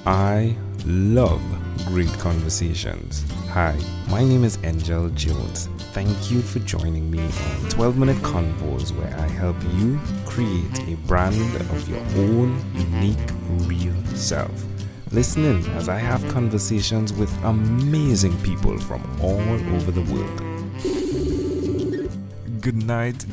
I love great conversations. Hi, my name is Angel Jones. Thank you for joining me on 12-minute convos where I help you create a brand of your own unique, real self. Listen in as I have conversations with amazing people from all over the world. Good night,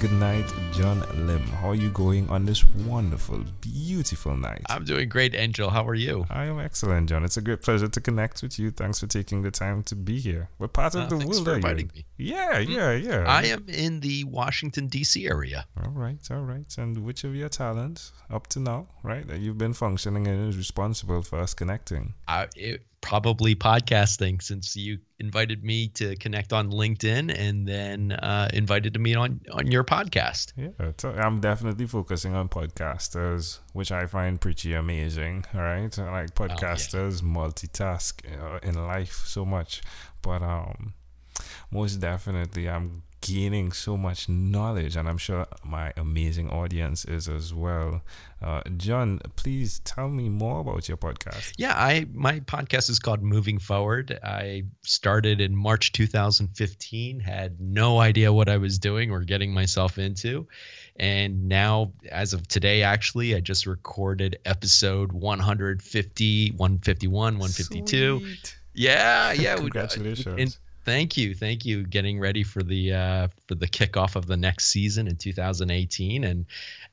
John Lim. How are you going on this wonderful, beautiful night? I'm doing great, Angel. How are you? I am excellent, John. It's a great pleasure to connect with you. Thanks for taking the time to be here. What part of the Thanks world for are you inviting in? me. Yeah. I am in the Washington, D.C. area. All right. And which of your talents up to now, right, that you've been functioning and is responsible for us connecting? Probably podcasting, since you invited me to connect on LinkedIn and then invited me on your podcast. Yeah, so I'm definitely focusing on podcasters, which I find pretty amazing. All right, like podcasters multitask in life so much, but most definitely I'm gaining so much knowledge, and I'm sure my amazing audience is as well. John, please tell me more about your podcast. Yeah, my podcast is called Moving Forward. I started in March 2015, had no idea what I was doing or getting myself into. And now, as of today, actually, I just recorded episode 150, 151, 152. Sweet. Yeah. Congratulations. Thank you. Getting ready for the kickoff of the next season in 2018,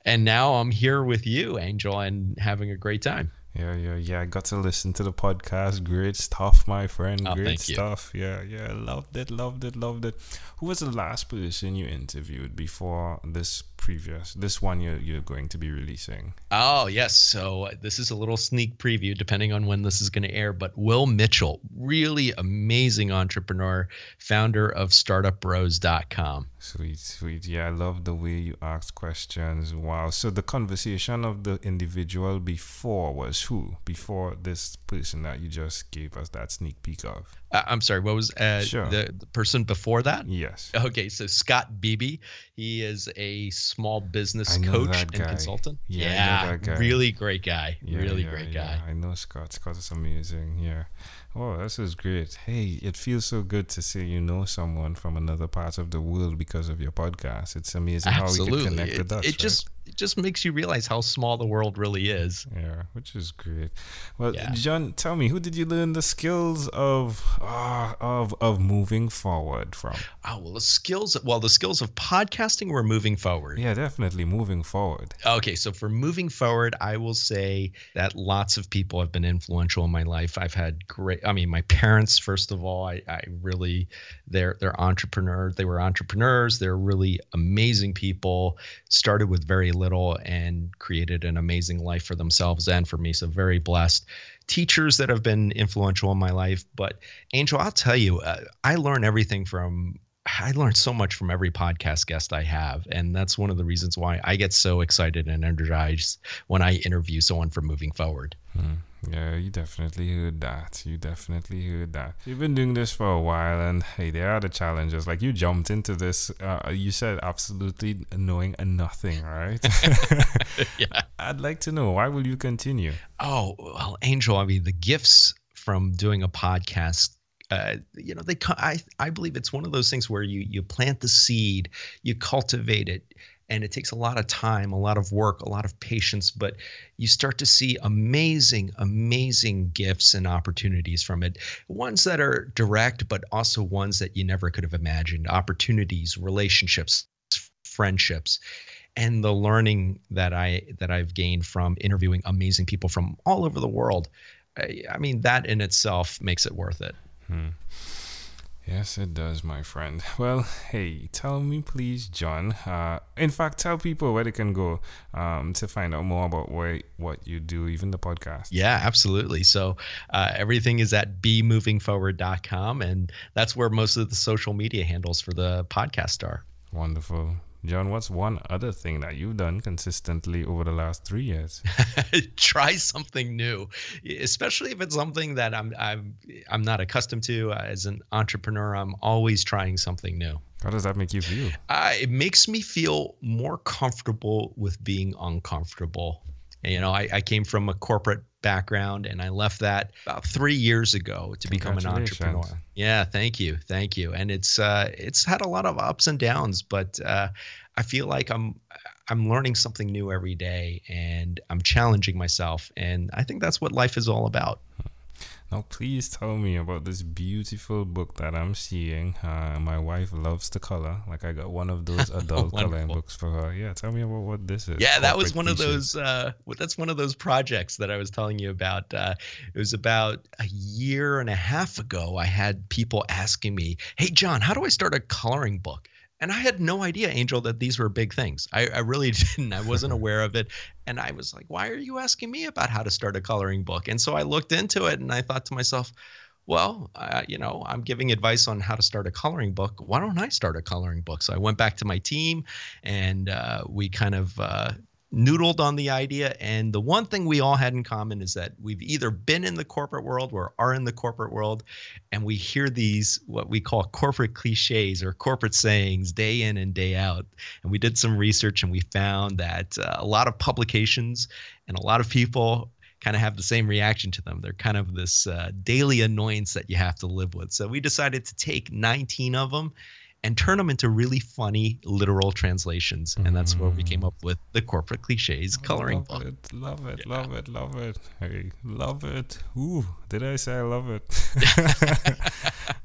and now I'm here with you, Angel, and having a great time. Yeah. I got to listen to the podcast. Great stuff, my friend. Great stuff. Yeah. Loved it. Who was the last person you interviewed before this one you're going to be releasing? Oh, yes. So this is a little sneak preview depending on when this is going to air, but Will Mitchell, really amazing entrepreneur, founder of startupbros.com. Sweet. Yeah, I love the way you ask questions. Wow. So the conversation of the individual before was who? Before this person that you just gave us that sneak peek of? I'm sorry, what was the person before that? Yes. Okay, so Scott Beebe. He is a small business coach and consultant. Yeah, I know that guy. Really great guy. Great guy. I know Scott. Scott is amazing. Yeah. Oh, this is great. Hey, it feels so good to say you know someone from another part of the world because of your podcast. It's amazing how we can connect the dots. It just makes you realize how small the world really is. Yeah, which is great. Well, John, tell me, who did you learn the skills of moving forward from? Oh, well, the skills of podcasting or moving forward? Yeah, definitely moving forward. Okay, so for moving forward, I will say that lots of people have been influential in my life. I've had my parents, first of all, they're entrepreneurs. They were entrepreneurs. They're really amazing people, started with very little and created an amazing life for themselves and for me. So very blessed. Teachers that have been influential in my life. But Angel, I'll tell you, I learn so much from every podcast guest I have. And that's one of the reasons why I get so excited and energized when I interview someone for Moving Forward. Yeah, you definitely heard that. You've been doing this for a while, and hey, there are the challenges. Like, you jumped into this, you said absolutely knowing nothing, right? Yeah. I'd like to know, why will you continue? Oh, well, Angel, the gifts from doing a podcast, I believe it's one of those things where you plant the seed, you cultivate it, and it takes a lot of time, a lot of work, a lot of patience, but you start to see amazing gifts and opportunities from it. Ones that are direct, but also ones that you never could have imagined. Opportunities, relationships, friendships, and the learning that I've gained from interviewing amazing people from all over the world. That in itself makes it worth it. Yes, it does, my friend. Well, hey, tell me please, John. In fact, tell people where they can go to find out more about what you do, even the podcast. Yeah, absolutely. So everything is at bemovingforward.com, and that's where most of the social media handles for the podcast are. Wonderful. John, what's one other thing that you've done consistently over the last 3 years? Try something new, especially if it's something that I'm not accustomed to. As an entrepreneur, I'm always trying something new. How does that make you feel? It makes me feel more comfortable with being uncomfortable. And, I came from a corporate background, and I left that about 3 years ago to become an entrepreneur. Yeah, thank you. And it's had a lot of ups and downs, but I feel like I'm learning something new every day, and I'm challenging myself, and I think that's what life is all about. Now, please tell me about this beautiful book that I'm seeing. My wife loves to color. Like, I got one of those adult coloring books for her. Yeah, tell me about what this is. Yeah, that was one of those. That's one of those projects that I was telling you about. It was about a year and a half ago. I had people asking me, "Hey, John, how do I start a coloring book?" And I had no idea, Angel, that these were big things. I really didn't. I wasn't aware of it. And I was like, why are you asking me about how to start a coloring book? And so I looked into it, and I thought to myself, well, I'm giving advice on how to start a coloring book. Why don't I start a coloring book? So I went back to my team, and we kind of noodled on the idea. And the one thing we all had in common is that we've either been in the corporate world or are in the corporate world, and we hear these, what we call corporate cliches or corporate sayings, day in and day out. And we did some research, and we found that a lot of publications and a lot of people kind of have the same reaction to them. They're kind of this daily annoyance that you have to live with. So we decided to take 19 of them and turn them into really funny literal translations. And that's where we came up with the Corporate Cliches coloring book. Love it. Hey, love it. Ooh, did I say I love it?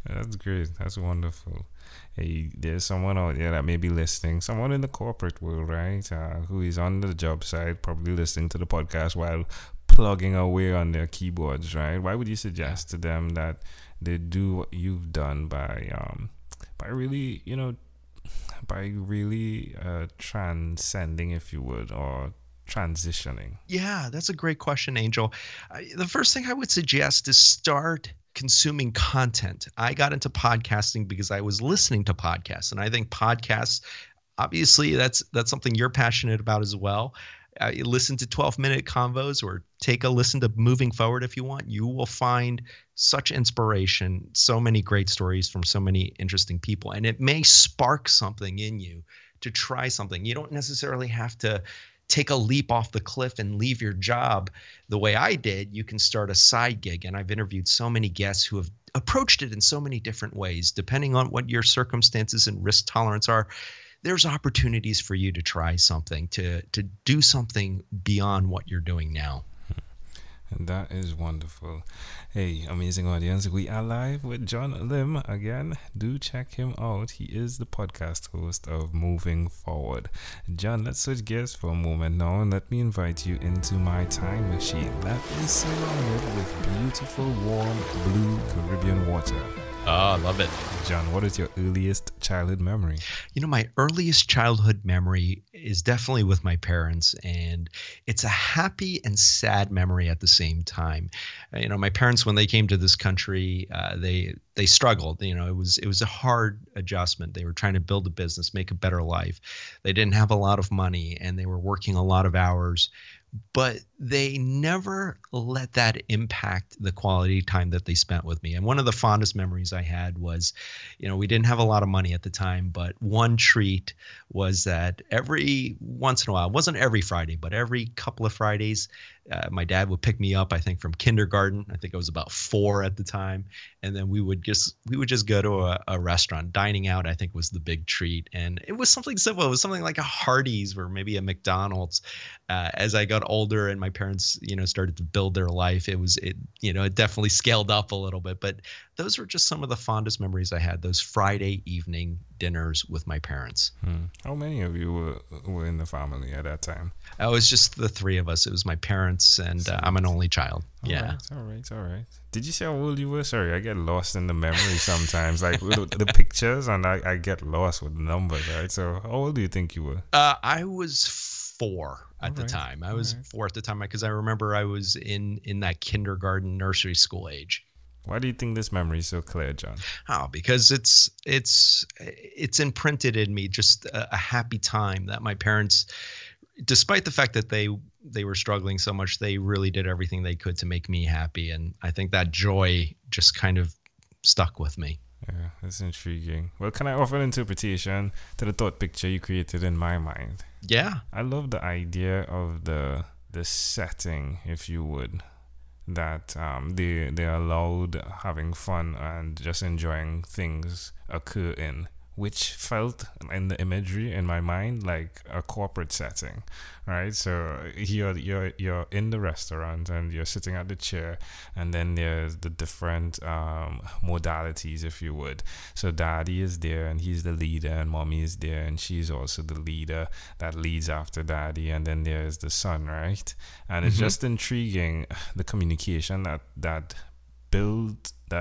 That's great. That's wonderful. Hey, there's someone out there that may be listening, someone in the corporate world, right, who is on the job site, probably listening to the podcast while plugging away on their keyboards, right? Why would you suggest to them that they do what you've done by really, transcending, if you would, or transitioning? Yeah, that's a great question, Angel. The first thing I would suggest is start consuming content. I got into podcasting because I was listening to podcasts, and I think podcasts, obviously, that's something you're passionate about as well. Listen to 12-minute convos, or take a listen to Moving Forward if you want. You will find such inspiration, so many great stories from so many interesting people, and it may spark something in you to try something. You don't necessarily have to take a leap off the cliff and leave your job the way I did. You can start a side gig, and I've interviewed so many guests who have approached it in so many different ways. Depending on what your circumstances and risk tolerance are, there's opportunities for you to try something, to do something beyond what you're doing now. And that is wonderful. Hey, amazing audience. We are live with John Lim again. Do check him out. He is the podcast host of Moving Forward. John, let's switch gears for a moment now, and let me invite you into my time machine that is surrounded with beautiful, warm, blue Caribbean water. Oh, I love it. John, what is your earliest childhood memory? My earliest childhood memory is definitely with my parents, and it's a happy and sad memory at the same time. My parents, when they came to this country, they struggled. It was a hard adjustment. They were trying to build a business, make a better life. They didn't have a lot of money, and they were working a lot of hours. But they never let that impact the quality time that they spent with me. And one of the fondest memories I had was, we didn't have a lot of money at the time, but one treat was that every once in a while, it wasn't every Friday, but every couple of Fridays, my dad would pick me up, I think, from kindergarten. I think I was about 4 at the time. And then we would just go to a restaurant. Dining out, I think, was the big treat. And it was something simple. It was something like a Hardee's or maybe a McDonald's. As I got older and my parents, started to build their life, it definitely scaled up a little bit. But those were just some of the fondest memories I had, those Friday evening dinners with my parents. How many of you were in the family at that time? It was just the 3 of us. It was my parents, and I'm an only child. All right. Did you say how old you were? Sorry, I get lost in the memory sometimes, like the pictures, and I get lost with the numbers, right? So how old do you think you were? I was 4 at the time. I was 4 at the time, because I remember I was in that kindergarten, nursery school age. Why do you think this memory is so clear, John? Oh, because it's imprinted in me, just a happy time that my parents, despite the fact that they were struggling so much, they really did everything they could to make me happy. And I think that joy just kind of stuck with me. Yeah, that's intriguing. Well, can I offer an interpretation to the thought picture you created in my mind? Yeah. I love the idea of the the setting, if you would, that they're allowed having fun and just enjoying things occur in, which felt in the imagery in my mind like a corporate setting, right? So you're in the restaurant and you're sitting at the chair, and then there's the different modalities, if you would. So daddy is there and he's the leader, and mommy is there and she's also the leader that leads after daddy, and then there's the son, right? And it's just intriguing, the communication that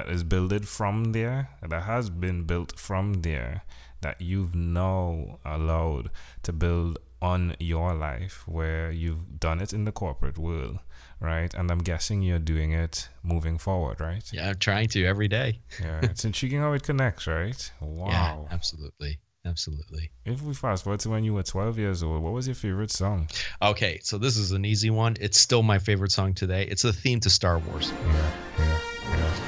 is builded from there, that has been built from there, that you've now allowed to build on your life, where you've done it in the corporate world, right? And I'm guessing you're doing it moving forward, right? Yeah, I'm trying to every day. Yeah, it's intriguing how it connects, right? Wow. Yeah, absolutely. Absolutely. If we fast forward to when you were 12 years old, what was your favorite song? Okay, so this is an easy one. It's still my favorite song today. It's the theme to Star Wars. Yeah,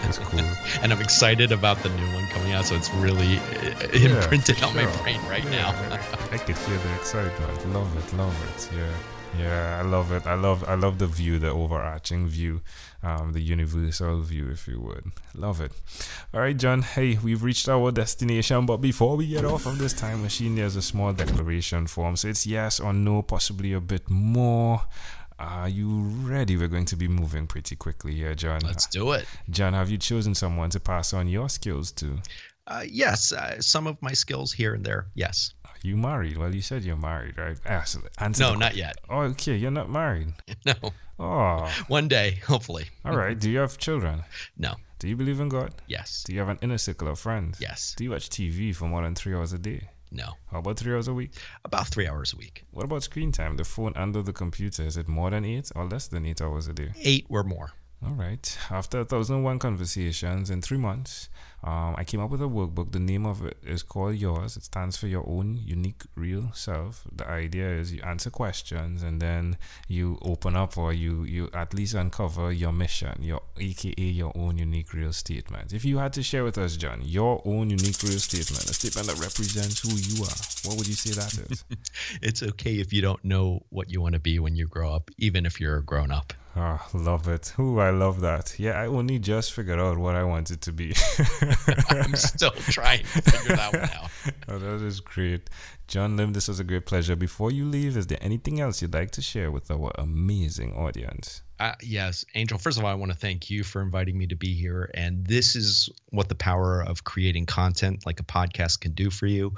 it's cool. And I'm excited about the new one coming out, so it's really imprinted on my brain right now. I could hear the excitement. Love it. Yeah, I love it. I love the view, the overarching view, the universal view, if you would. Love it. All right, John. Hey, we've reached our destination, but before we get off of this time machine, there's a small declaration form. So it's yes or no, possibly a bit more. Are you ready? We're going to be moving pretty quickly here, John. Let's do it. John, have you chosen someone to pass on your skills to? Yes, some of my skills here and there. Yes. Are you married? Well, you said you're married, right? No, not yet. Oh, okay. You're not married. No. Oh. One day, hopefully. All right. Do you have children? No. Do you believe in God? Yes. Do you have an inner circle of friends? Yes. Do you watch TV for more than 3 hours a day? No. How about 3 hours a week? About 3 hours a week. What about screen time? The phone and the computer, is it more than 8 or less than 8 hours a day? 8 or more. All right. After 1,001 conversations in 3 months, I came up with a workbook. The name of it is called Yours. It stands for your own unique real self. The idea is you answer questions and then you open up, or you at least uncover your mission, aka your own unique real statement. If you had to share with us, John, your own unique real statement, a statement that represents who you are, what would you say that is? It's okay if you don't know what you want to be when you grow up, even if you're a grown up. Oh, love it. Ooh, I love that. Yeah, I only just figured out what I wanted to be. I'm still trying to figure that one out. Oh, that is great. John Lim, this was a great pleasure. Before you leave, is there anything else you'd like to share with our amazing audience? Yes, Angel, first of all, I want to thank you for inviting me to be here. And this is what the power of creating content like a podcast can do for you.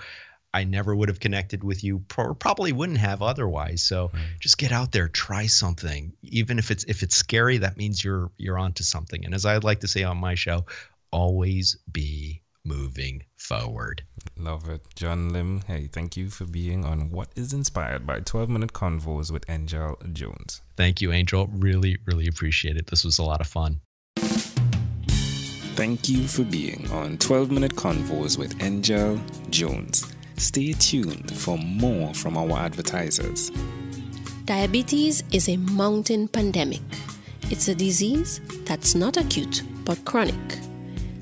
I never would have connected with you, probably wouldn't have otherwise. So just get out there, try something. Even if it's scary, that means you're onto something. And as I'd like to say on my show, always be moving forward. Love it. John Lim, hey, thank you for being on What is Inspired by 12-Minute Convos with Angel Jones. Thank you, Angel. Really, really appreciate it. This was a lot of fun. Thank you for being on 12-Minute Convos with Angel Jones. Stay tuned for more from our advertisers. Diabetes is a mountain pandemic. It's a disease that's not acute but chronic.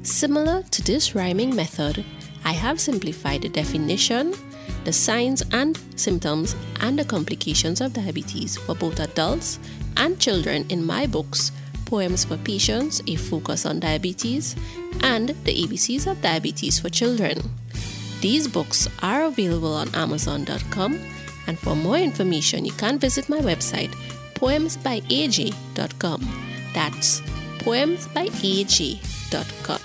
Similar to this rhyming method, I have simplified the definition, the signs and symptoms, and the complications of diabetes for both adults and children in my books, Poems for Patients, A Focus on Diabetes, and The ABCs of Diabetes for Children. These books are available on Amazon.com, and for more information, you can visit my website, poemsbyaj.com. That's poemsbyaj.com.